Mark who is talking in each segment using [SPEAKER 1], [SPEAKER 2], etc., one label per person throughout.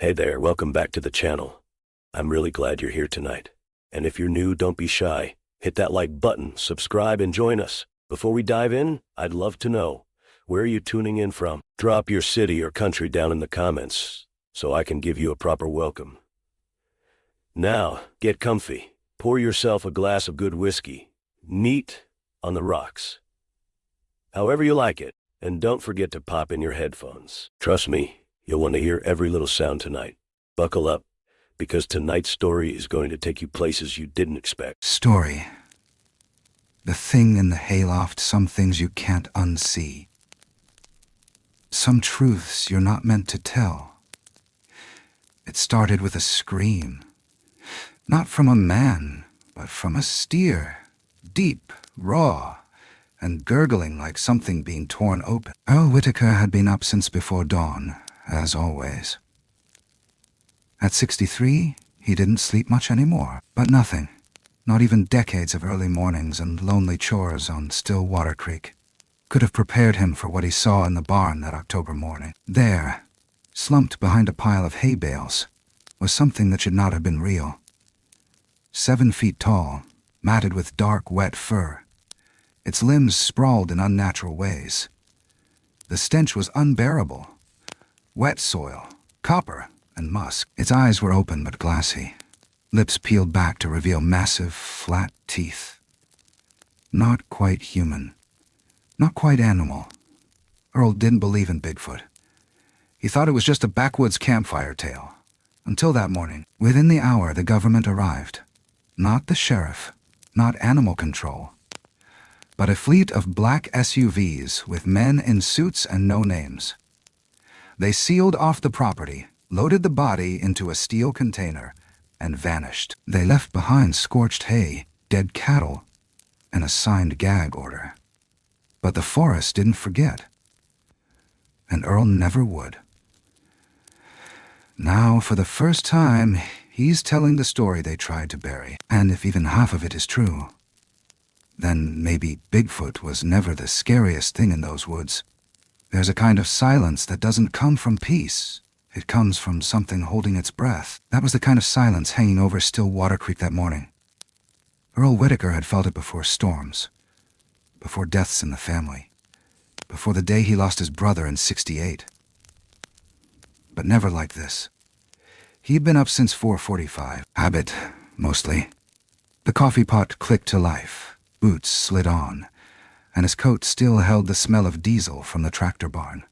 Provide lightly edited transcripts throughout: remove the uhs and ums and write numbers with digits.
[SPEAKER 1] Hey there, welcome back to the channel. I'm really glad you're here tonight. And if you're new, don't be shy. Hit that like button, subscribe, and join us. Before we dive in, I'd love to know, where are you tuning in from? Drop your city or country down in the comments so I can give you a proper welcome. Now, get comfy. Pour yourself a glass of good whiskey. Meet on the rocks. However you like it. And don't forget to pop in your headphones. Trust me, you'll want to hear every little sound tonight. Buckle up, because tonight's story is going to take you places you didn't expect.
[SPEAKER 2] Story. The thing in the hayloft, some things you can't unsee. Some truths you're not meant to tell. It started with a scream. Not from a man, but from a steer. Deep, raw, and gurgling like something being torn open. Earl Whitaker had been up since before dawn, as always. At 63, he didn't sleep much anymore, but nothing. Not even decades of early mornings and lonely chores on Stillwater Creek could have prepared him for what he saw in the barn that October morning. There, slumped behind a pile of hay bales, was something that should not have been real. 7 feet tall, matted with dark, wet fur. Its limbs sprawled in unnatural ways. The stench was unbearable. Wet soil, copper, and musk. Its eyes were open but glassy, lips peeled back to reveal massive, flat teeth. Not quite human. Not quite animal. Earl didn't believe in Bigfoot. He thought it was just a backwoods campfire tale. Until that morning, within the hour, the government arrived. Not the sheriff, not animal control, but a fleet of black SUVs with men in suits and no names. They sealed off the property, loaded the body into a steel container, and vanished. They left behind scorched hay, dead cattle, and a signed gag order. But the forest didn't forget, and Earl never would. Now, for the first time, he's telling the story they tried to bury, and if even half of it is true, then maybe Bigfoot was never the scariest thing in those woods. There's a kind of silence that doesn't come from peace. It comes from something holding its breath. That was the kind of silence hanging over Stillwater Creek that morning. Earl Whitaker had felt it before storms, before deaths in the family, before the day he lost his brother in '68. But never like this. He'd been up since 4:45. Habit, mostly. The coffee pot clicked to life. Boots slid on, and his coat still held the smell of diesel from the tractor barn.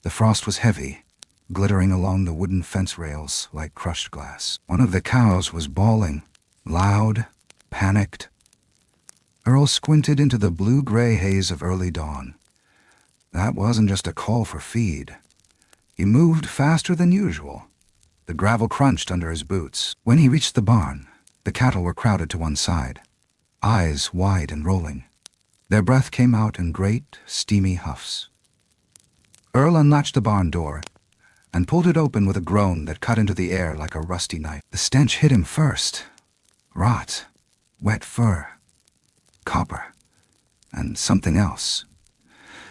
[SPEAKER 2] The frost was heavy, glittering along the wooden fence rails like crushed glass. One of the cows was bawling, loud, panicked. Earl squinted into the blue-gray haze of early dawn. That wasn't just a call for feed. He moved faster than usual. The gravel crunched under his boots. When he reached the barn, the cattle were crowded to one side, eyes wide and rolling. Their breath came out in great, steamy huffs. Earl unlatched the barn door and pulled it open with a groan that cut into the air like a rusty knife. The stench hit him first. Rot, wet fur, copper, and something else.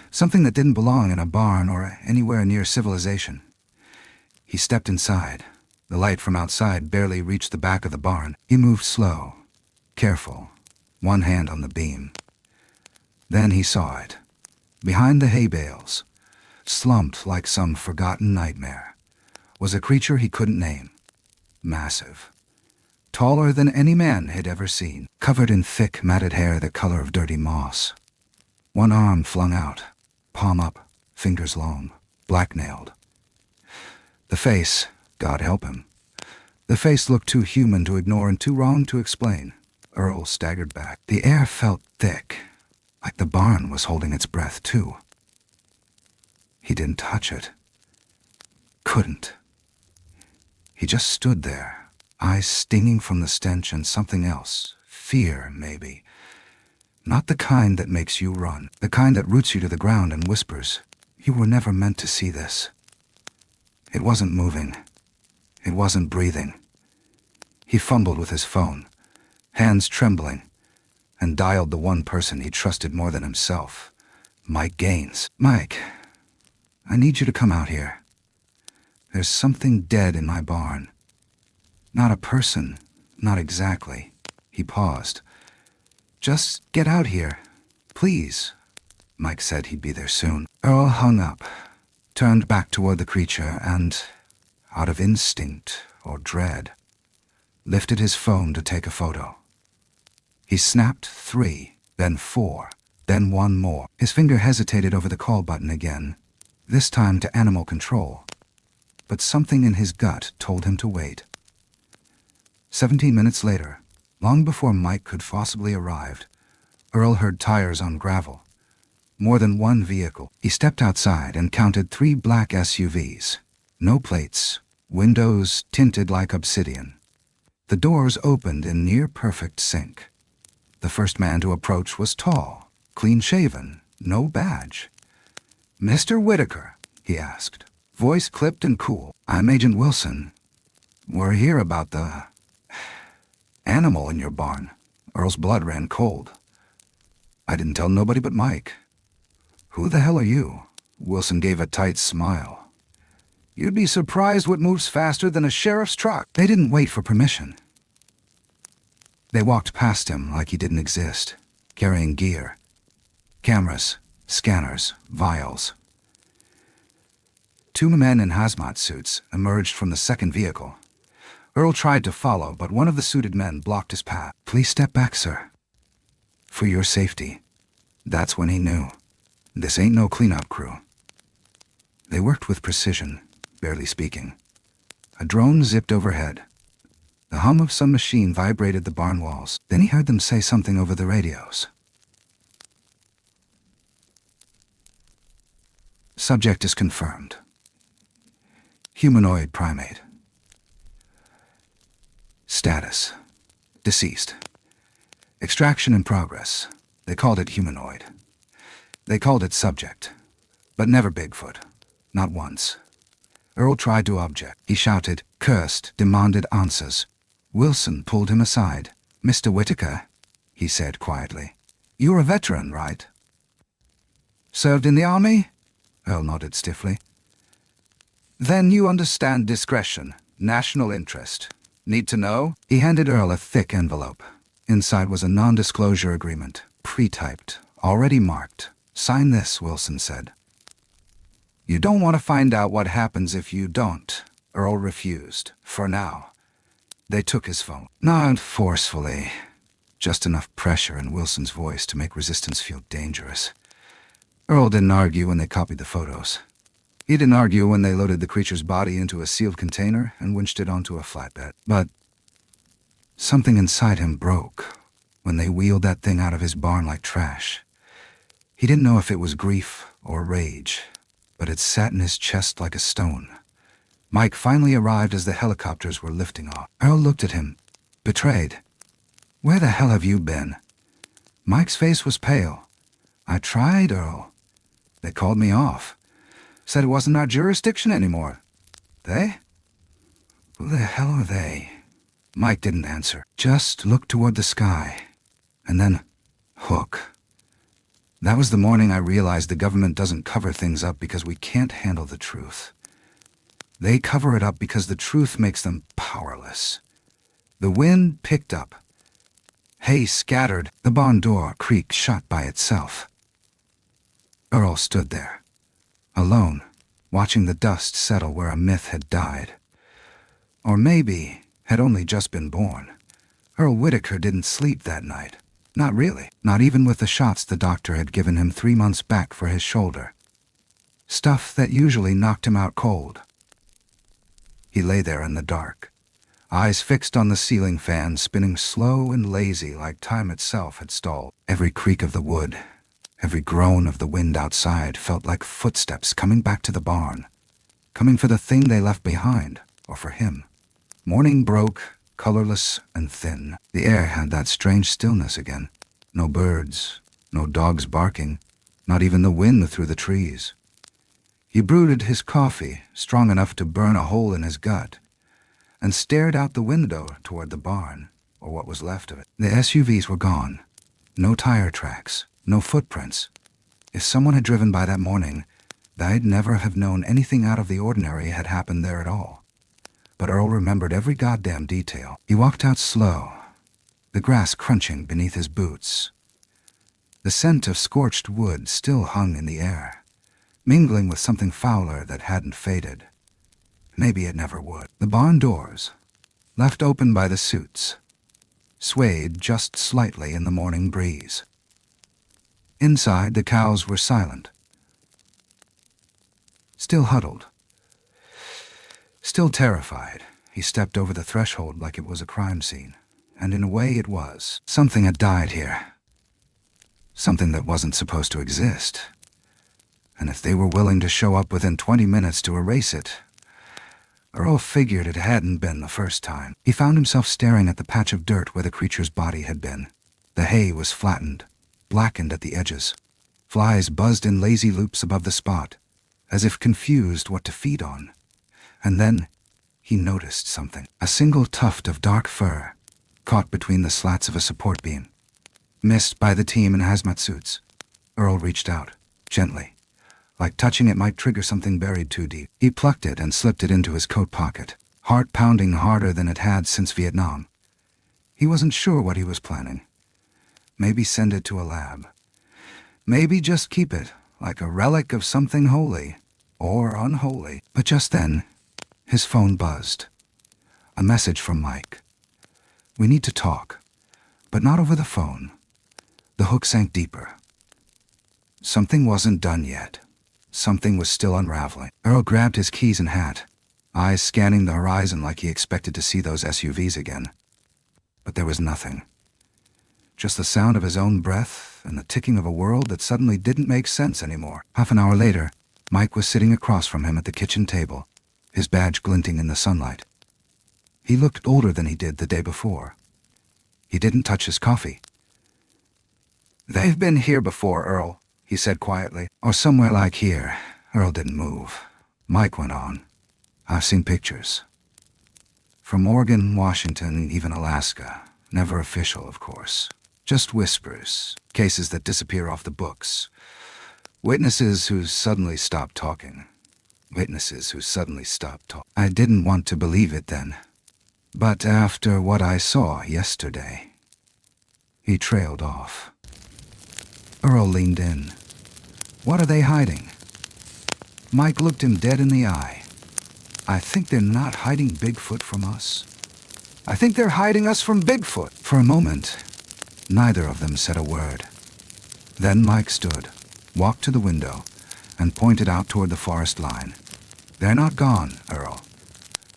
[SPEAKER 2] Something that didn't belong in a barn or anywhere near civilization. He stepped inside. The light from outside barely reached the back of the barn. He moved slow, careful, one hand on the beam. Then he saw it. Behind the hay bales, slumped like some forgotten nightmare, was a creature he couldn't name. Massive. Taller than any man had ever seen, covered in thick, matted hair the color of dirty moss. One arm flung out, palm up, fingers long, black-nailed. The face, God help him. The face looked too human to ignore and too wrong to explain. Earl staggered back. The air felt thick, like the barn was holding its breath, too. He didn't touch it. Couldn't. He just stood there, eyes stinging from the stench and something else. Fear, maybe. Not the kind that makes you run, the kind that roots you to the ground and whispers, "You were never meant to see this." It wasn't moving. It wasn't breathing. He fumbled with his phone, hands trembling, and dialed the one person he trusted more than himself, Mike Gaines. "Mike, I need you to come out here. There's something dead in my barn. Not a person, not exactly. He paused. Just get out here, please. Mike said he'd be there soon. Earl hung up, turned back toward the creature, and, out of instinct or dread, lifted his phone to take a photo. He snapped 3, then 4, then 1 more. His finger hesitated over the call button again, this time to animal control. But something in his gut told him to wait. 17 minutes later, long before Mike could possibly arrive, Earl heard tires on gravel. More than one vehicle. He stepped outside and counted 3 black SUVs. No plates, windows tinted like obsidian. The doors opened in near-perfect sync. The first man to approach was tall, clean-shaven, no badge. "Mr. Whitaker," he asked, voice clipped and cool. "I'm Agent Wilson. We're here about the animal in your barn." Earl's blood ran cold. "I didn't tell nobody but Mike." "Who the hell are you?" Wilson gave a tight smile. "You'd be surprised what moves faster than a sheriff's truck." They didn't wait for permission. They walked past him like he didn't exist, carrying gear. Cameras, scanners, vials. 2 men in hazmat suits emerged from the second vehicle. Earl tried to follow, but one of the suited men blocked his path. "Please step back, sir. For your safety." That's when he knew. This ain't no cleanup crew. They worked with precision, barely speaking. A drone zipped overhead. The hum of some machine vibrated the barn walls. Then he heard them say something over the radios. Subject is confirmed. Humanoid primate. Status: deceased. Extraction in progress. They called it humanoid. They called it subject. But never Bigfoot. Not once. Earl tried to object. He shouted, cursed, demanded answers. Wilson pulled him aside. "Mr. Whitaker," he said quietly. "You're a veteran, right?" "Served in the army?" Earl nodded stiffly. "Then you understand discretion, national interest. Need to know?" He handed Earl a thick envelope. Inside was a non-disclosure agreement, pre-typed, already marked. "Sign this," Wilson said. "You don't want to find out what happens if you don't." Earl refused, for now. They took his phone. Not forcefully. Just enough pressure in Wilson's voice to make resistance feel dangerous. Earl didn't argue when they copied the photos. He didn't argue when they loaded the creature's body into a sealed container and winched it onto a flatbed. But something inside him broke when they wheeled that thing out of his barn like trash. He didn't know if it was grief or rage, but it sat in his chest like a stone. Mike finally arrived as the helicopters were lifting off. Earl looked at him, betrayed. "Where the hell have you been?" Mike's face was pale. "I tried, Earl. They called me off. Said it wasn't our jurisdiction anymore." "They? Who the hell are they?" Mike didn't answer, just looked toward the sky. And then, Hook. That was the morning I realized the government doesn't cover things up because we can't handle the truth. They cover it up because the truth makes them powerless. The wind picked up. Hay scattered. The barn door creaked shut by itself. Earl stood there, alone, watching the dust settle where a myth had died. Or maybe had only just been born. Earl Whitaker didn't sleep that night. Not really. Not even with the shots the doctor had given him 3 months back for his shoulder. Stuff that usually knocked him out cold. He lay there in the dark, eyes fixed on the ceiling fan spinning slow and lazy like time itself had stalled. Every creak of the wood, every groan of the wind outside felt like footsteps coming back to the barn, coming for the thing they left behind, or for him. Morning broke, colorless and thin. The air had that strange stillness again. No birds, no dogs barking, not even the wind through the trees. He brewed his coffee, strong enough to burn a hole in his gut, and stared out the window toward the barn, or what was left of it. The SUVs were gone. No tire tracks, no footprints. If someone had driven by that morning, They'd never have known anything out of the ordinary had happened there at all. But Earl remembered every goddamn detail. He walked out slow, the grass crunching beneath his boots. The scent of scorched wood still hung in the air, mingling with something fouler that hadn't faded. Maybe it never would. The barn doors, left open by the suits, swayed just slightly in the morning breeze. Inside, the cows were silent, still huddled, still terrified. He stepped over the threshold like it was a crime scene, and in a way it was. Something had died here. Something that wasn't supposed to exist. And if they were willing to show up within 20 minutes to erase it, Earl figured it hadn't been the first time. He found himself staring at the patch of dirt where the creature's body had been. The hay was flattened, blackened at the edges. Flies buzzed in lazy loops above the spot, as if confused what to feed on. And then he noticed something. A single tuft of dark fur, caught between the slats of a support beam. Missed by the team in hazmat suits. Earl reached out, gently, like touching it might trigger something buried too deep. He plucked it and slipped it into his coat pocket, heart pounding harder than it had since Vietnam. He wasn't sure what he was planning. Maybe send it to a lab. Maybe just keep it, like a relic of something holy, or unholy. But just then, his phone buzzed. A message from Mike. "We need to talk, but not over the phone." The hook sank deeper. Something wasn't done yet. Something was still unraveling. Earl grabbed his keys and hat, eyes scanning the horizon like he expected to see those SUVs again. But there was nothing. Just the sound of his own breath and the ticking of a world that suddenly didn't make sense anymore. Half an hour later, Mike was sitting across from him at the kitchen table, his badge glinting in the sunlight. He looked older than he did the day before. He didn't touch his coffee. "They've been here before, Earl," he said quietly. "Or somewhere like here." Earl didn't move. Mike went on. "I've seen pictures. From Oregon, Washington, even Alaska. Never official, of course. Just whispers. Cases that disappear off the books. Witnesses who suddenly stop talking. Witnesses who suddenly stop talking. I didn't want to believe it then. But after what I saw yesterday..." He trailed off. Earl leaned in. "What are they hiding?" Mike looked him dead in the eye. "I think they're not hiding Bigfoot from us. I think they're hiding us from Bigfoot." For a moment, neither of them said a word. Then Mike stood, walked to the window, and pointed out toward the forest line. "They're not gone, Earl.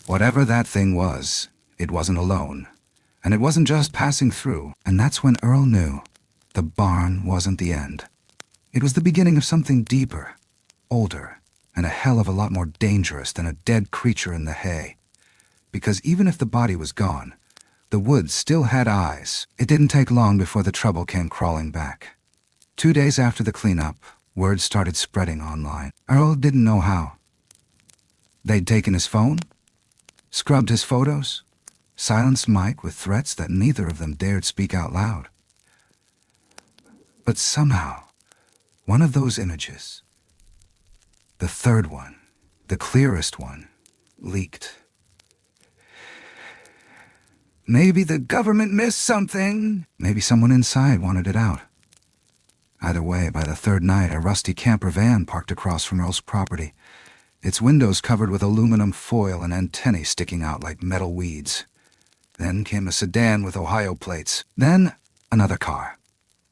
[SPEAKER 2] Whatever that thing was, it wasn't alone. And it wasn't just passing through." And that's when Earl knew the barn wasn't the end. It was the beginning of something deeper, older, and a hell of a lot more dangerous than a dead creature in the hay. Because even if the body was gone, the woods still had eyes. It didn't take long before the trouble came crawling back. 2 days after the cleanup, word started spreading online. Earl didn't know how. They'd taken his phone, scrubbed his photos, silenced Mike with threats that neither of them dared speak out loud. But somehow, one of those images, the third one, the clearest one, leaked. Maybe the government missed something. Maybe someone inside wanted it out. Either way, by the third night, a rusty camper van parked across from Earl's property, its windows covered with aluminum foil and antennae sticking out like metal weeds. Then came a sedan with Ohio plates. Then another car.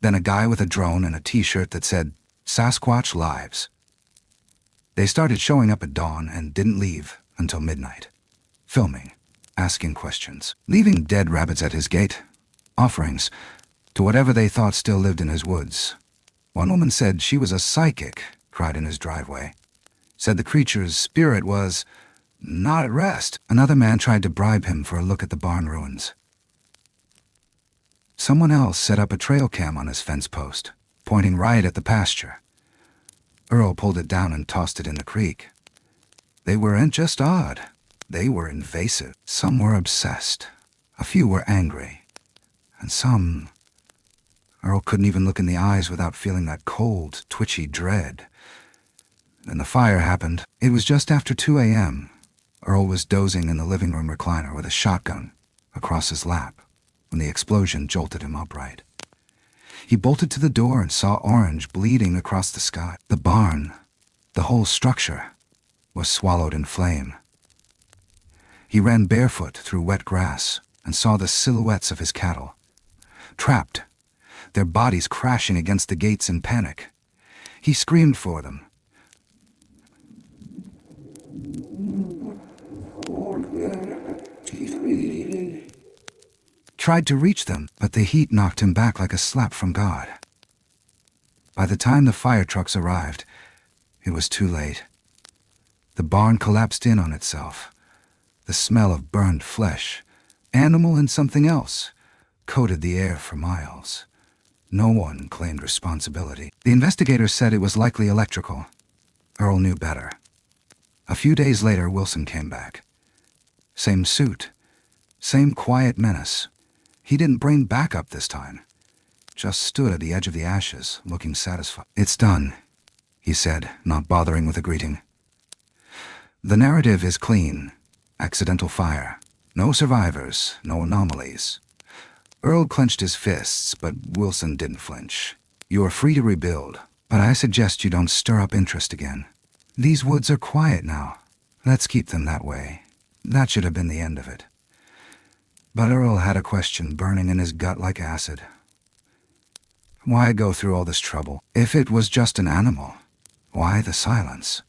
[SPEAKER 2] Then a guy with a drone and a t-shirt that said, "Sasquatch Lives." They started showing up at dawn and didn't leave until midnight. Filming, asking questions, leaving dead rabbits at his gate, offerings to whatever they thought still lived in his woods. One woman said she was a psychic, cried in his driveway. Said the creature's spirit was not at rest. Another man tried to bribe him for a look at the barn ruins. Someone else set up a trail cam on his fence post, pointing right at the pasture. Earl pulled it down and tossed it in the creek. They weren't just odd. They were invasive. Some were obsessed. A few were angry. And some... Earl couldn't even look in the eyes without feeling that cold, twitchy dread. Then the fire happened. It was just after 2 a.m. Earl was dozing in the living room recliner with a shotgun across his lap when the explosion jolted him upright. He bolted to the door and saw orange bleeding across the sky. The barn, the whole structure, was swallowed in flame. He ran barefoot through wet grass and saw the silhouettes of his cattle, trapped, their bodies crashing against the gates in panic. He screamed for them. Tried to reach them, but the heat knocked him back like a slap from God. By the time the fire trucks arrived, it was too late. The barn collapsed in on itself. The smell of burned flesh, animal and something else, coated the air for miles. No one claimed responsibility. The investigators said it was likely electrical. Earl knew better. A few days later, Wilson came back. Same suit, same quiet menace. He didn't bring backup this time. Just stood at the edge of the ashes, looking satisfied. "It's done," he said, not bothering with a greeting. "The narrative is clean. Accidental fire. No survivors, no anomalies." Earl clenched his fists, but Wilson didn't flinch. "You are free to rebuild, but I suggest you don't stir up interest again. These woods are quiet now. Let's keep them that way." That should have been the end of it. But Earl had a question burning in his gut like acid. Why go through all this trouble? If it was just an animal, why the silence?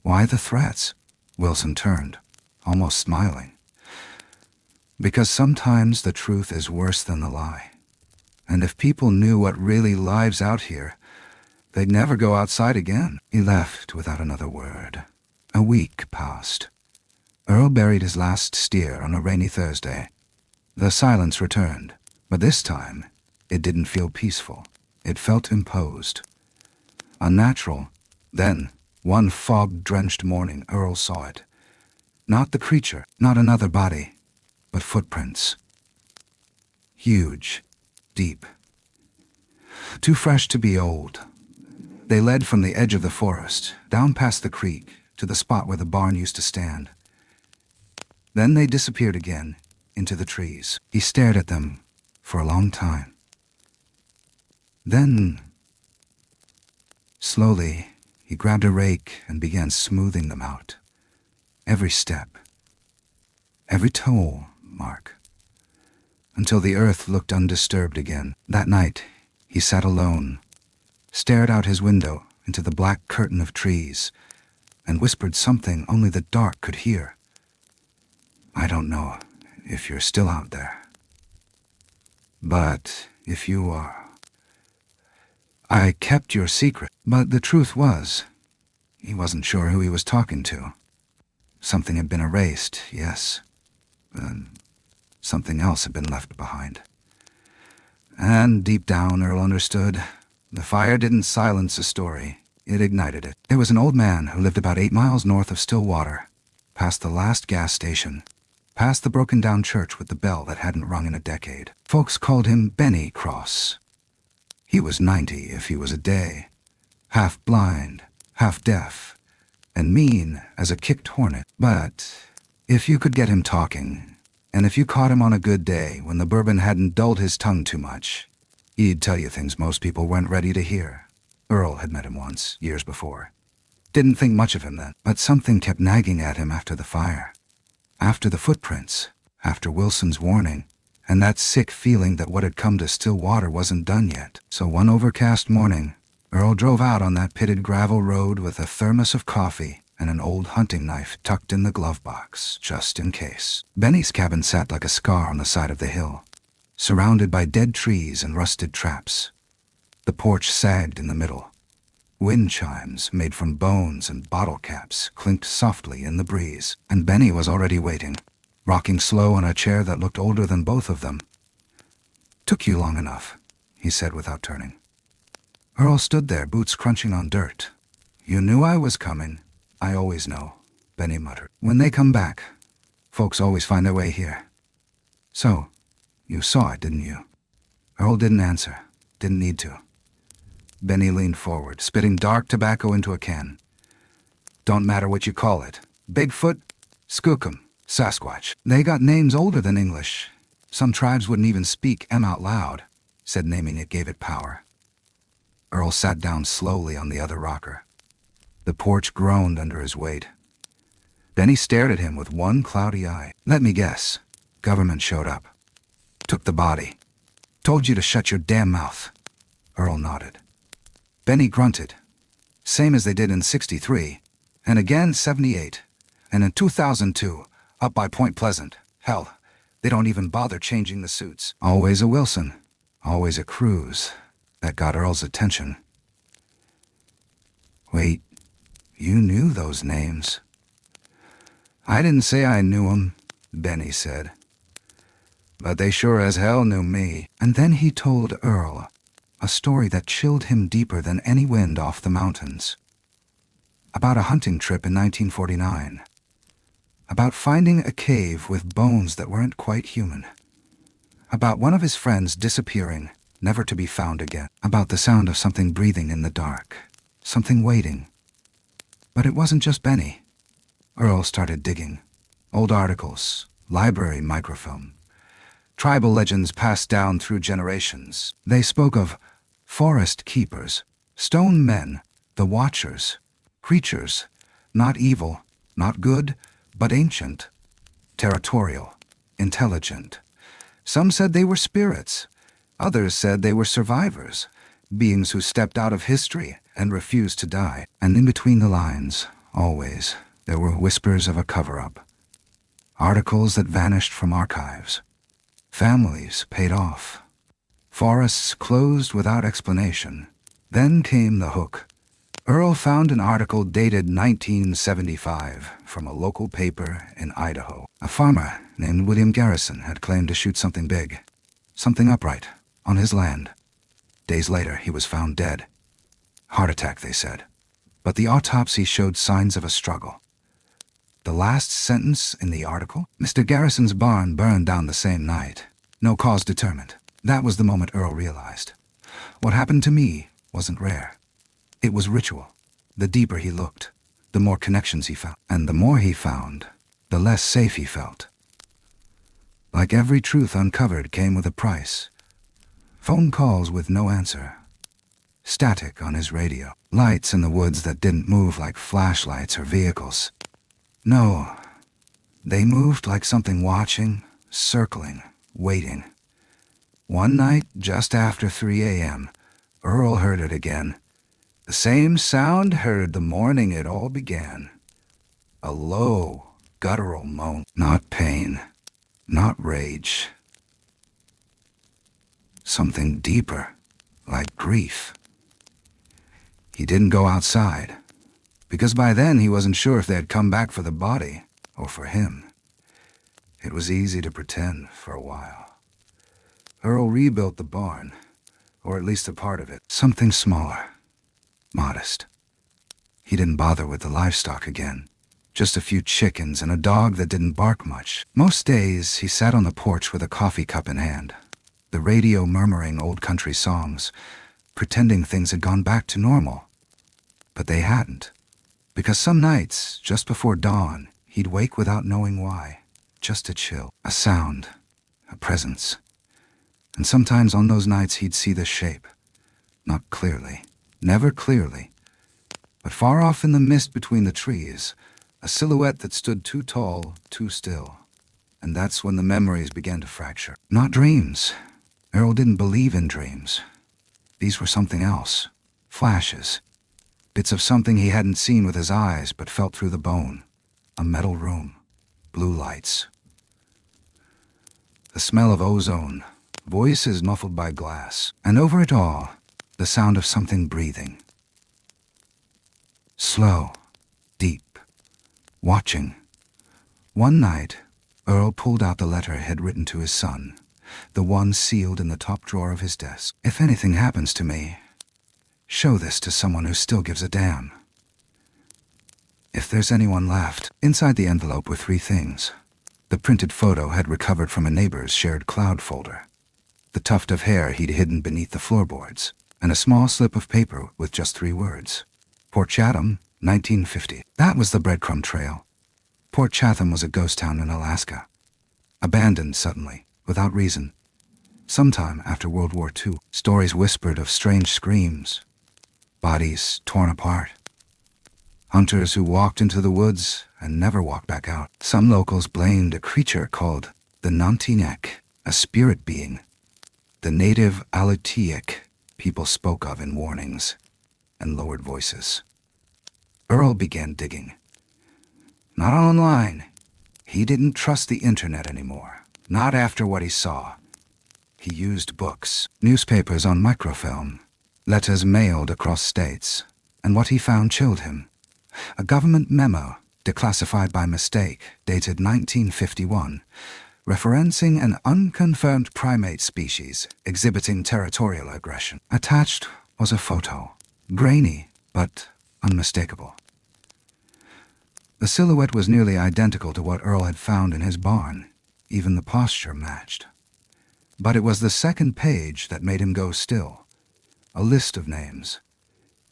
[SPEAKER 2] Why the threats? Wilson turned, almost smiling. Because sometimes the truth is worse than the lie. And if people knew what really lives out here, they'd never go outside again. He left without another word. A week passed. Earl buried his last steer on a rainy Thursday. The silence returned, but this time it didn't feel peaceful. It felt imposed. Unnatural. Then, one fog-drenched morning, Earl saw it. Not the creature, not another body, but footprints. Huge, deep. Too fresh to be old. They led from the edge of the forest, down past the creek, to the spot where the barn used to stand. Then they disappeared again, into the trees. He stared at them for a long time. Then, slowly, he grabbed a rake and began smoothing them out. Every step, every toe mark, until the earth looked undisturbed again. That night, he sat alone, stared out his window into the black curtain of trees, and whispered something only the dark could hear. "I don't know if you're still out there. But if you are, I kept your secret." But the truth was, he wasn't sure who he was talking to. Something had been erased, yes, but something else had been left behind. And deep down, Earl understood. The fire didn't silence a story, it ignited it. There was an old man who lived about 8 miles north of Stillwater, past the last gas station, past the broken-down church with the bell that hadn't rung in a decade. Folks called him Benny Cross. He was 90 if he was a day, half blind, half deaf, and mean as a kicked hornet. But if you could get him talking, and if you caught him on a good day when the bourbon hadn't dulled his tongue too much, he'd tell you things most people weren't ready to hear. Earl had met him once, years before. Didn't think much of him then, but something kept nagging at him after the fire. After the footprints, after Wilson's warning, and that sick feeling that what had come to Stillwater wasn't done yet. So one overcast morning, Earl drove out on that pitted gravel road with a thermos of coffee and an old hunting knife tucked in the glove box, just in case. Benny's cabin sat like a scar on the side of the hill, surrounded by dead trees and rusted traps. The porch sagged in the middle. Wind chimes made from bones and bottle caps clinked softly in the breeze, and Benny was already waiting, rocking slow on a chair that looked older than both of them. "Took you long enough," he said without turning. Earl stood there, boots crunching on dirt. "You knew I was coming." "I always know," Benny muttered. "When they come back, folks always find their way here." "So, you saw it, didn't you?" Earl didn't answer, didn't need to. Benny leaned forward, spitting dark tobacco into a can. Don't matter what you call it. Bigfoot, skookum, sasquatch. They got names older than English. Some tribes wouldn't even speak M out loud, said naming it gave it power. Earl sat down slowly on the other rocker. The porch groaned under his weight. Benny stared at him with one cloudy eye. Let me guess. Government showed up. Took the body. Told you to shut your damn mouth. Earl nodded. Benny grunted. Same as they did in '63, and again '78, and in 2002, up by Point Pleasant. Hell, they don't even bother changing the suits. Always a Wilson. Always a Cruz. That got Earl's attention. Wait, you knew those names? I didn't say I knew 'em, Benny said. But they sure as hell knew me. And then he told Earl a story that chilled him deeper than any wind off the mountains. About a hunting trip in 1949. About finding a cave with bones that weren't quite human. About one of his friends disappearing, never to be found again. About the sound of something breathing in the dark. Something waiting. But it wasn't just Benny. Earl started digging. Old articles, library microfilm. Tribal legends passed down through generations. They spoke of forest keepers, stone men, the watchers, creatures, not evil, not good, but ancient, territorial, intelligent. Some said they were spirits. Others said they were survivors, beings who stepped out of history and refused to die. And in between the lines, always, there were whispers of a cover-up. Articles that vanished from archives. Families paid off. Forests closed without explanation. Then came the hook. Earl found an article dated 1975 from a local paper in Idaho. A farmer named William Garrison had claimed to shoot something big, something upright, on his land. Days later, he was found dead. Heart attack, they said. But the autopsy showed signs of a struggle. The last sentence in the article, Mr. Garrison's barn burned down the same night. No cause determined. That was the moment Earl realized. What happened to me wasn't rare. It was ritual. The deeper he looked, the more connections he found. And the more he found, the less safe he felt. Like every truth uncovered came with a price. Phone calls with no answer. Static on his radio. Lights in the woods that didn't move like flashlights or vehicles. No, they moved like something watching, circling, waiting. One night, just after 3 a.m., Earl heard it again. The same sound heard the morning it all began. A low, guttural moan. Not pain, not rage. Something deeper, like grief. He didn't go outside, because by then he wasn't sure if they had come back for the body or for him. It was easy to pretend for a while. Earl rebuilt the barn, or at least a part of it, something smaller, modest. He didn't bother with the livestock again, just a few chickens and a dog that didn't bark much. Most days he sat on the porch with a coffee cup in hand, the radio murmuring old country songs, pretending things had gone back to normal. But they hadn't. Because some nights, just before dawn, he'd wake without knowing why. Just a chill, a sound, a presence. And sometimes on those nights he'd see the shape. Not clearly, never clearly, but far off in the mist between the trees, a silhouette that stood too tall, too still. And that's when the memories began to fracture. Not dreams. Earl didn't believe in dreams. These were something else. Flashes. Bits of something he hadn't seen with his eyes but felt through the bone. A metal room. Blue lights. The smell of ozone. Voices muffled by glass. And over it all, the sound of something breathing. Slow. Deep. Watching. One night, Earl pulled out the letter he had written to his son, the one sealed in the top drawer of his desk. If anything happens to me, show this to someone who still gives a damn. If there's anyone left. Inside the envelope were 3 things. The printed photo had recovered from a neighbor's shared cloud folder, the tuft of hair he'd hidden beneath the floorboards, and a small slip of paper with just 3 words. Port Chatham, 1950. That was the breadcrumb trail. Port Chatham was a ghost town in Alaska. Abandoned suddenly, without reason. Sometime after World War II, stories whispered of strange screams, bodies torn apart. Hunters who walked into the woods and never walked back out. Some locals blamed a creature called the Nantinek, a spirit being, the native Alutiiq people spoke of in warnings and lowered voices. Earl began digging. Not online. He didn't trust the internet anymore. Not after what he saw. He used books, newspapers on microfilm, letters mailed across states, and what he found chilled him. A government memo, declassified by mistake, dated 1951, referencing an unconfirmed primate species exhibiting territorial aggression. Attached was a photo, grainy but unmistakable. The silhouette was nearly identical to what Earl had found in his barn. Even the posture matched. But it was the second page that made him go still. A list of names.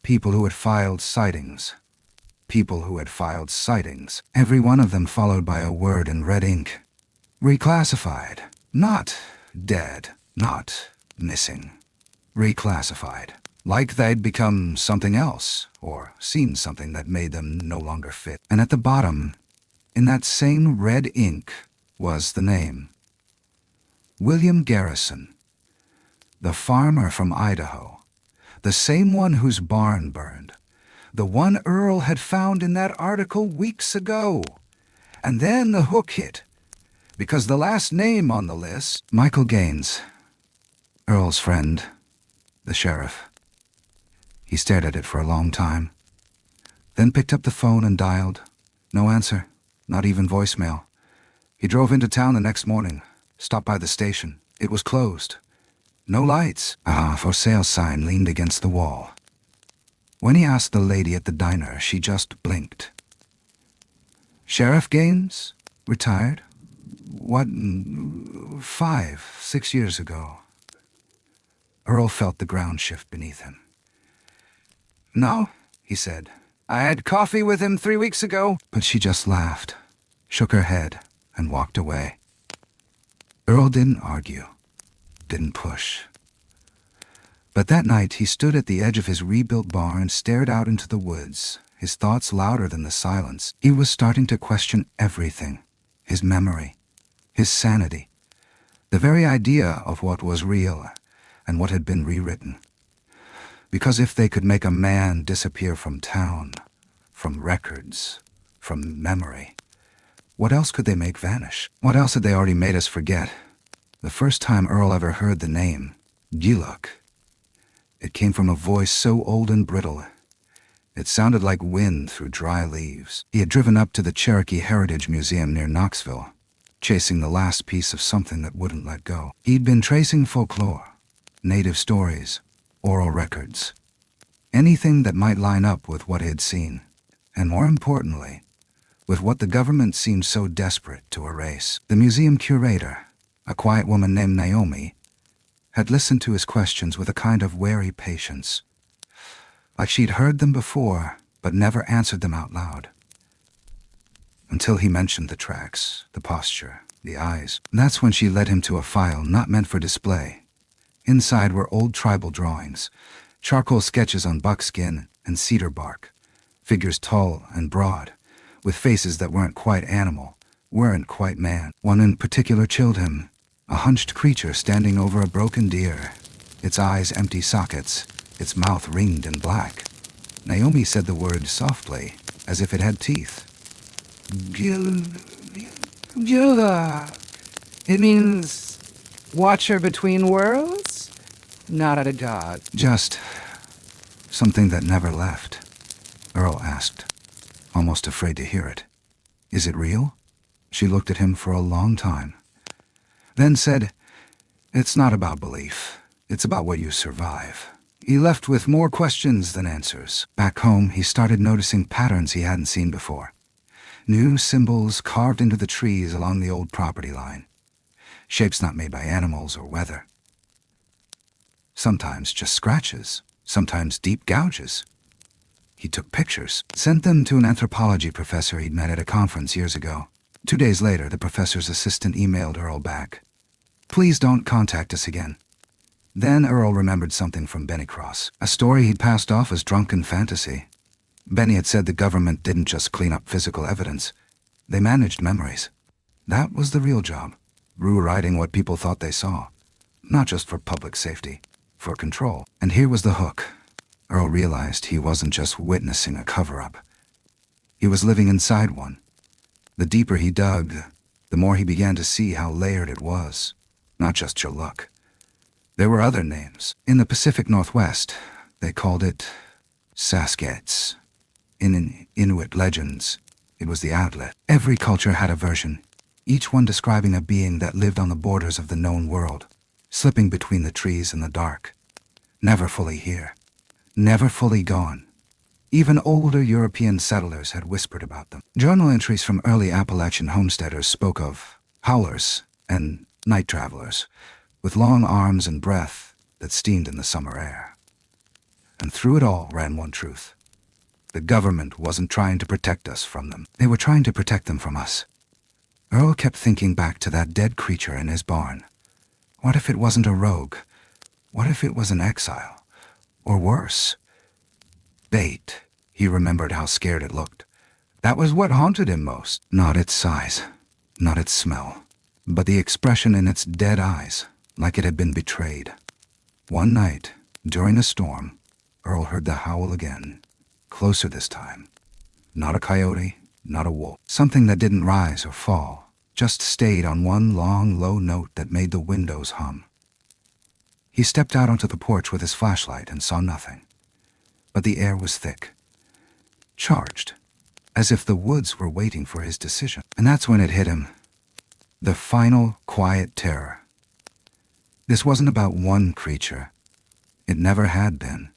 [SPEAKER 2] People who had filed sightings. People who had filed sightings. Every one of them followed by a word in red ink. Reclassified. Not dead. Not missing. Reclassified. Like they'd become something else, or seen something that made them no longer fit. And at the bottom, in that same red ink, was the name. William Garrison. The farmer from Idaho. The same one whose barn burned. The one Earl had found in that article weeks ago. And then the hook hit. Because the last name on the list, Michael Gaines, Earl's friend, the sheriff. He stared at it for a long time, then picked up the phone and dialed. No answer, not even voicemail. He drove into town the next morning, stopped by the station. It was closed. No lights. A for sale sign leaned against the wall. When he asked the lady at the diner, she just blinked. Sheriff Gaines? Retired? What? 5, 6 years ago. Earl felt the ground shift beneath him. No, he said. I had coffee with him 3 weeks ago. But she just laughed, shook her head, and walked away. Earl didn't argue, didn't push. But that night he stood at the edge of his rebuilt barn and stared out into the woods, his thoughts louder than the silence. He was starting to question everything. His memory, his sanity, the very idea of what was real and what had been rewritten. Because if they could make a man disappear from town, from records, from memory, what else could they make vanish? What else had they already made us forget? The first time Earl ever heard the name, Giluk, it came from a voice so old and brittle, it sounded like wind through dry leaves. He had driven up to the Cherokee Heritage Museum near Knoxville, chasing the last piece of something that wouldn't let go. He'd been tracing folklore, native stories, oral records, anything that might line up with what he had seen, and more importantly, with what the government seemed so desperate to erase. The museum curator, a quiet woman named Naomi, had listened to his questions with a kind of wary patience, like she'd heard them before but never answered them out loud. Until he mentioned the tracks, the posture, the eyes. That's when she led him to a file not meant for display. Inside were old tribal drawings, charcoal sketches on buckskin and cedar bark, figures tall and broad, with faces that weren't quite animal, weren't quite man. One in particular chilled him, a hunched creature standing over a broken deer, its eyes empty sockets, its mouth ringed and black. Naomi said the word softly, as if it had teeth. Gila. It means watcher between worlds? Not a god. Just something that never left, Earl asked, almost afraid to hear it. Is it real? She looked at him for a long time, then said, It's not about belief. It's about what you survive. He left with more questions than answers. Back home, he started noticing patterns he hadn't seen before. New symbols carved into the trees along the old property line. Shapes not made by animals or weather. Sometimes just scratches, sometimes deep gouges. He took pictures, sent them to an anthropology professor he'd met at a conference years ago. 2 days later, the professor's assistant emailed Earl back. "Please don't contact us again." Then Earl remembered something from Benny Cross, a story he'd passed off as drunken fantasy. Benny had said the government didn't just clean up physical evidence. They managed memories. That was the real job, rewriting what people thought they saw. Not just for public safety, for control. And here was the hook. Earl realized he wasn't just witnessing a cover-up. He was living inside one. The deeper he dug, the more he began to see how layered it was. Not just your luck. There were other names. In the Pacific Northwest, they called it sasquatch. In Inuit legends, it was the outlet. Every culture had a version, each one describing a being that lived on the borders of the known world, slipping between the trees and the dark. Never fully here. Never fully gone. Even older European settlers had whispered about them. Journal entries from early Appalachian homesteaders spoke of howlers and night travelers, with long arms and breath that steamed in the summer air. And through it all ran one truth. The government wasn't trying to protect us from them. They were trying to protect them from us. Earl kept thinking back to that dead creature in his barn. What if it wasn't a rogue? What if it was an exile? Or worse, bait. He remembered how scared it looked. That was what haunted him most. Not its size, not its smell, but the expression in its dead eyes, like it had been betrayed. One night, during a storm, Earl heard the howl again, closer this time. Not a coyote, not a wolf. Something that didn't rise or fall, just stayed on one long, low note that made the windows hum. He stepped out onto the porch with his flashlight and saw nothing. But the air was thick, charged, as if the woods were waiting for his decision. And that's when it hit him. The final, quiet terror. This wasn't about one creature. It never had been.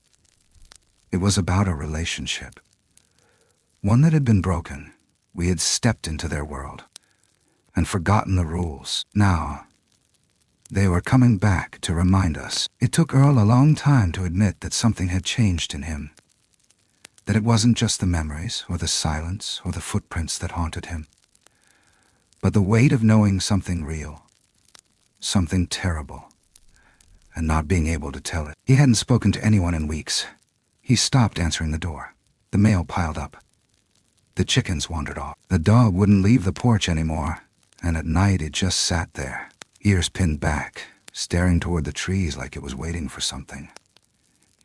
[SPEAKER 2] It was about a relationship. One that had been broken. We had stepped into their world and forgotten the rules. Now, they were coming back to remind us. It took Earl a long time to admit that something had changed in him. That it wasn't just the memories or the silence or the footprints that haunted him, but the weight of knowing something real, something terrible, and not being able to tell it. He hadn't spoken to anyone in weeks. He stopped answering the door. The mail piled up. The chickens wandered off. The dog wouldn't leave the porch anymore, and at night it just sat there, ears pinned back, staring toward the trees like it was waiting for something.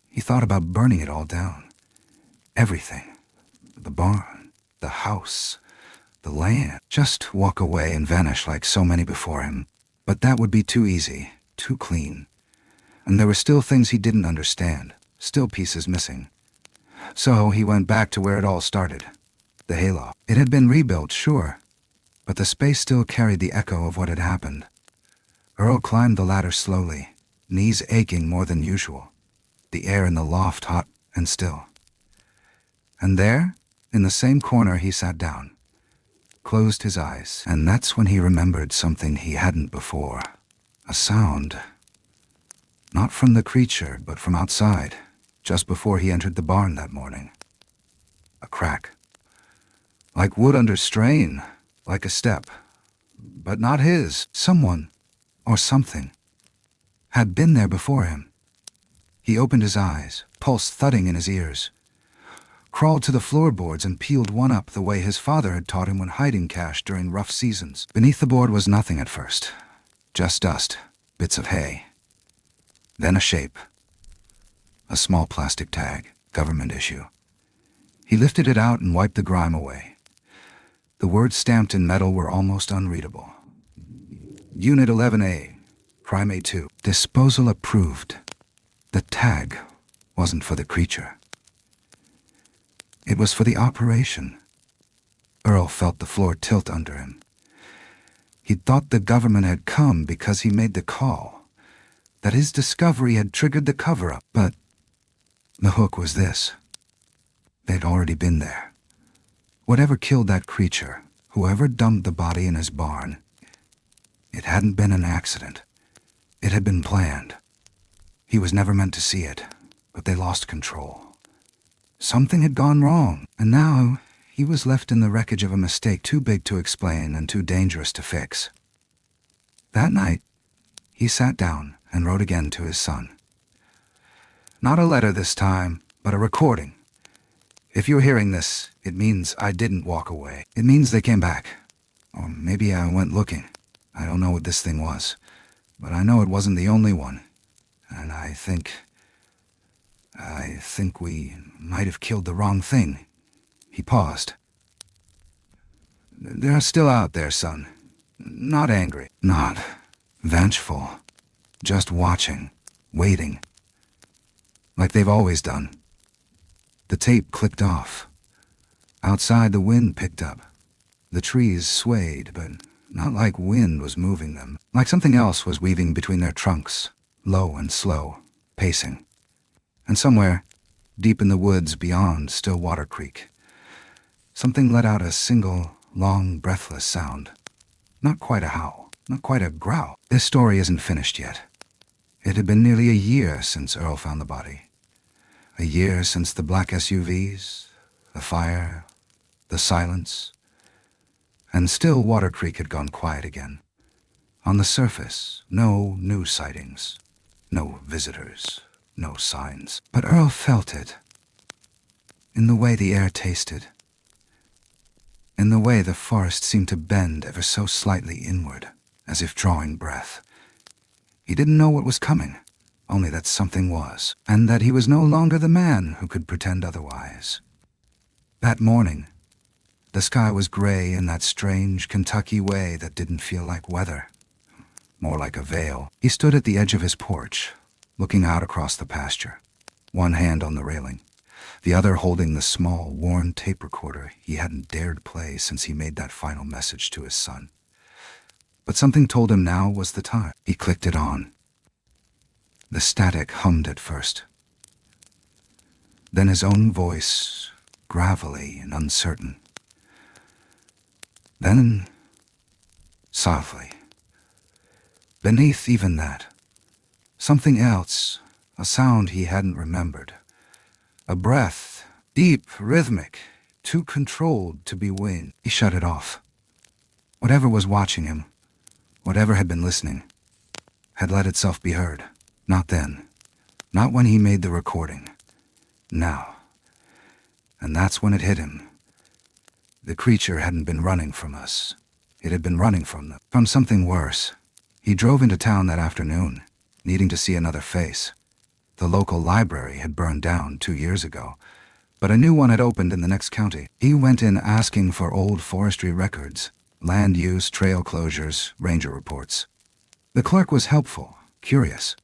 [SPEAKER 2] He thought about burning it all down. Everything. The barn, the house, the land. Just walk away and vanish like so many before him. But that would be too easy, too clean. And there were still things he didn't understand, still pieces missing. So he went back to where it all started, the hayloft. It had been rebuilt, sure, but the space still carried the echo of what had happened. Earl climbed the ladder slowly, knees aching more than usual, the air in the loft hot and still. And there, in the same corner, he sat down, closed his eyes, and that's when he remembered something he hadn't before. A sound. Not from the creature, but from outside, just before he entered the barn that morning. A crack. Like wood under strain, like a step. But not his. Someone, or something, had been there before him. He opened his eyes, pulse thudding in his ears, crawled to the floorboards and peeled one up the way his father had taught him when hiding cash during rough seasons. Beneath the board was nothing at first. Just dust, bits of hay. Then a shape. A small plastic tag, government issue. He lifted it out and wiped the grime away. The words stamped in metal were almost unreadable. Unit 11A, Crime A2. Disposal approved. The tag wasn't for the creature. It was for the operation. Earl felt the floor tilt under him. He'd thought the government had come because he made the call, that his discovery had triggered the cover-up, but the hook was this. They'd already been there. Whatever killed that creature, whoever dumped the body in his barn, it hadn't been an accident. It had been planned. He was never meant to see it, but they lost control. Something had gone wrong, and now he was left in the wreckage of a mistake too big to explain and too dangerous to fix. That night, he sat down and wrote again to his son. Not a letter this time, but a recording. If you're hearing this, it means I didn't walk away. It means they came back. Or maybe I went looking. I don't know what this thing was, but I know it wasn't the only one. And I think we might have killed the wrong thing. He paused. They're still out there, son. Not angry. Not vengeful. Just watching. Waiting. Like they've always done. The tape clicked off. Outside, the wind picked up. The trees swayed, but not like wind was moving them. Like something else was weaving between their trunks, low and slow, pacing. And somewhere, deep in the woods beyond Stillwater Creek, something let out a single, long, breathless sound. Not quite a howl, not quite a growl. This story isn't finished yet. It had been nearly a year since Earl found the body. A year since the black SUVs, the fire, the silence, and still Water Creek had gone quiet again. On the surface, no new sightings, no visitors, no signs. But Earl felt it. In the way the air tasted. In the way the forest seemed to bend ever so slightly inward, as if drawing breath. He didn't know what was coming, only that something was, and that he was no longer the man who could pretend otherwise. That morning, the sky was gray in that strange Kentucky way that didn't feel like weather, more like a veil. He stood at the edge of his porch, looking out across the pasture, one hand on the railing, the other holding the small, worn tape recorder he hadn't dared play since he made that final message to his son. But something told him now was the time. He clicked it on. The static hummed at first. Then his own voice, gravelly and uncertain. Then, softly, beneath even that, something else, a sound he hadn't remembered. A breath, deep, rhythmic, too controlled to be wind. He shut it off. Whatever was watching him, whatever had been listening, had let itself be heard. Not then. Not when he made the recording. Now. And that's when it hit him. The creature hadn't been running from us. It had been running from them. From something worse. He drove into town that afternoon, needing to see another face. The local library had burned down 2 years ago, but a new one had opened in the next county. He went in asking for old forestry records, land use, trail closures, ranger reports. The clerk was helpful, curious.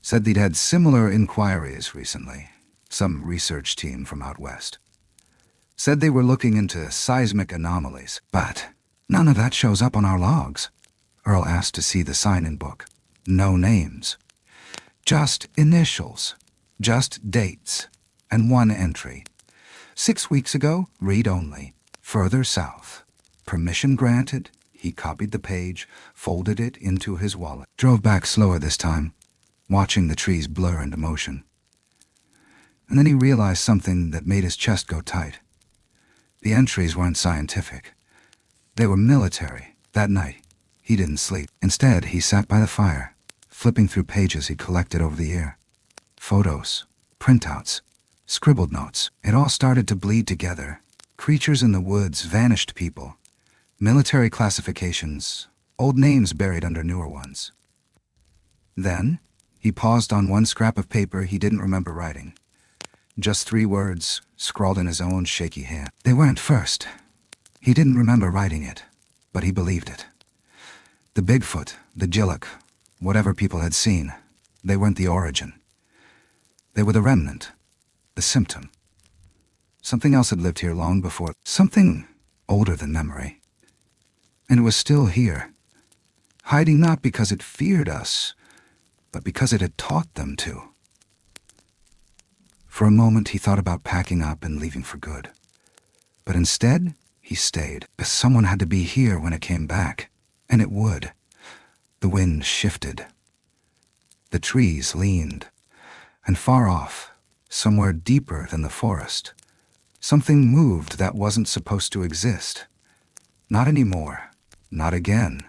[SPEAKER 2] Said they'd had similar inquiries recently, some research team from out west. Said they were looking into seismic anomalies, but none of that shows up on our logs. Earl asked to see the sign-in book. No names. Just initials. Just dates. And one entry. 6 weeks ago, read only. Further south. Permission granted. He copied the page, folded it into his wallet. Drove back slower this time, watching the trees blur into motion. And then he realized something that made his chest go tight. The entries weren't scientific. They were military. That night, he didn't sleep. Instead, he sat by the fire, flipping through pages he'd collected over the year. Photos, printouts, scribbled notes. It all started to bleed together. Creatures in the woods, vanished people, military classifications, old names buried under newer ones. Then, he paused on one scrap of paper he didn't remember writing. Just 3 words, scrawled in his own shaky hand. They weren't first. He didn't remember writing it, but he believed it. The Bigfoot, the Jillock, whatever people had seen, they weren't the origin. They were the remnant, the symptom. Something else had lived here long before, something older than memory. And it was still here, hiding not because it feared us, but because it had taught them to. For a moment he thought about packing up and leaving for good. But instead, he stayed, because someone had to be here when it came back. And it would. The wind shifted. The trees leaned. And far off, somewhere deeper than the forest. Something moved that wasn't supposed to exist. Not anymore. Not again.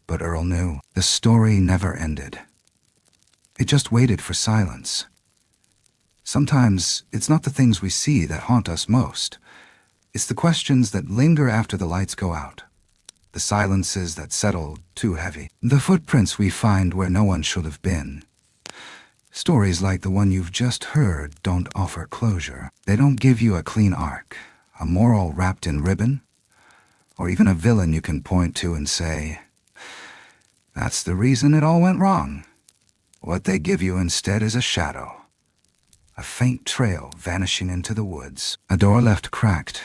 [SPEAKER 2] But Earl knew the story never ended. It just waited for silence. Sometimes it's not the things we see that haunt us most. It's the questions that linger after the lights go out. The silences that settle too heavy. The footprints we find where no one should have been. Stories like the one you've just heard don't offer closure. They don't give you a clean arc, a moral wrapped in ribbon, or even a villain you can point to and say, "That's the reason it all went wrong." What they give you instead is a shadow. A faint trail vanishing into the woods. A door left cracked,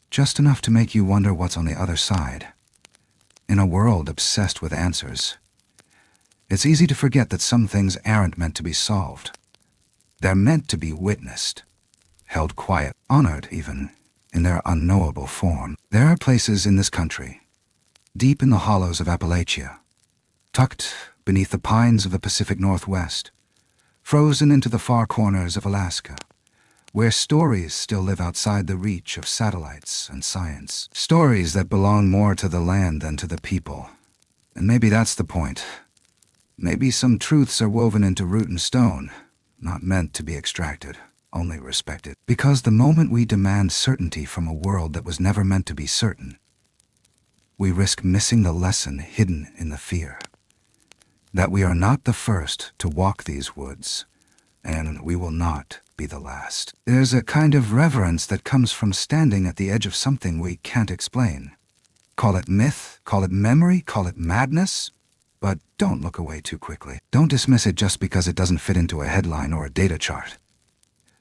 [SPEAKER 2] just enough to make you wonder what's on the other side. In a world obsessed with answers, it's easy to forget that some things aren't meant to be solved. They're meant to be witnessed, held quiet, honored even, in their unknowable form. There are places in this country, deep in the hollows of Appalachia, tucked beneath the pines of the Pacific Northwest, frozen into the far corners of Alaska, where stories still live outside the reach of satellites and science. Stories that belong more to the land than to the people. And maybe that's the point. Maybe some truths are woven into root and stone, not meant to be extracted, only respected. Because the moment we demand certainty from a world that was never meant to be certain, we risk missing the lesson hidden in the fear. That we are not the first to walk these woods, and we will not be the last. There's a kind of reverence that comes from standing at the edge of something we can't explain. Call it myth, call it memory, call it madness, but don't look away too quickly. Don't dismiss it just because it doesn't fit into a headline or a data chart.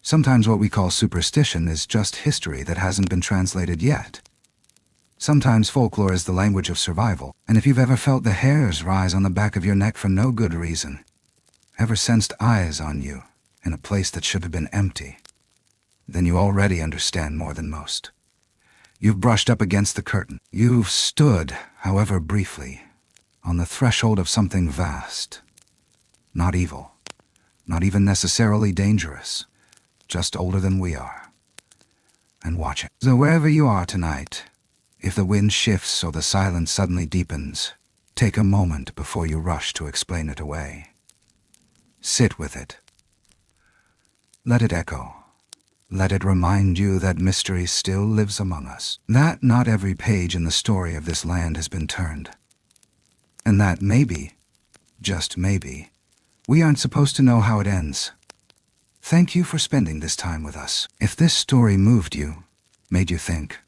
[SPEAKER 2] Sometimes what we call superstition is just history that hasn't been translated yet. Sometimes folklore is the language of survival, and if you've ever felt the hairs rise on the back of your neck for no good reason, ever sensed eyes on you in a place that should have been empty, then you already understand more than most. You've brushed up against the curtain. You've stood, however briefly, on the threshold of something vast. Not evil, not even necessarily dangerous, just older than we are. And watch it. So wherever you are tonight, if the wind shifts or the silence suddenly deepens, take a moment before you rush to explain it away. Sit with it. Let it echo. Let it remind you that mystery still lives among us. That not every page in the story of this land has been turned. And that maybe, just maybe, we aren't supposed to know how it ends. Thank you for spending this time with us. If this story moved you, made you think,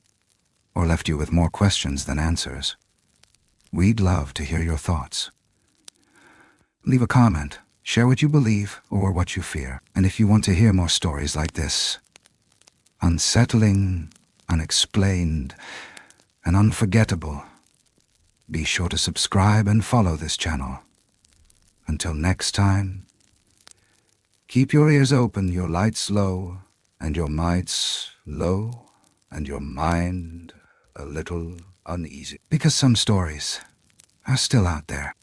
[SPEAKER 2] or left you with more questions than answers, we'd love to hear your thoughts. Leave a comment, share what you believe or what you fear. And if you want to hear more stories like this, unsettling, unexplained, and unforgettable, be sure to subscribe and follow this channel. Until next time, keep your ears open, your lights low, and your mites low, and your mind a little uneasy. Because some stories are still out there.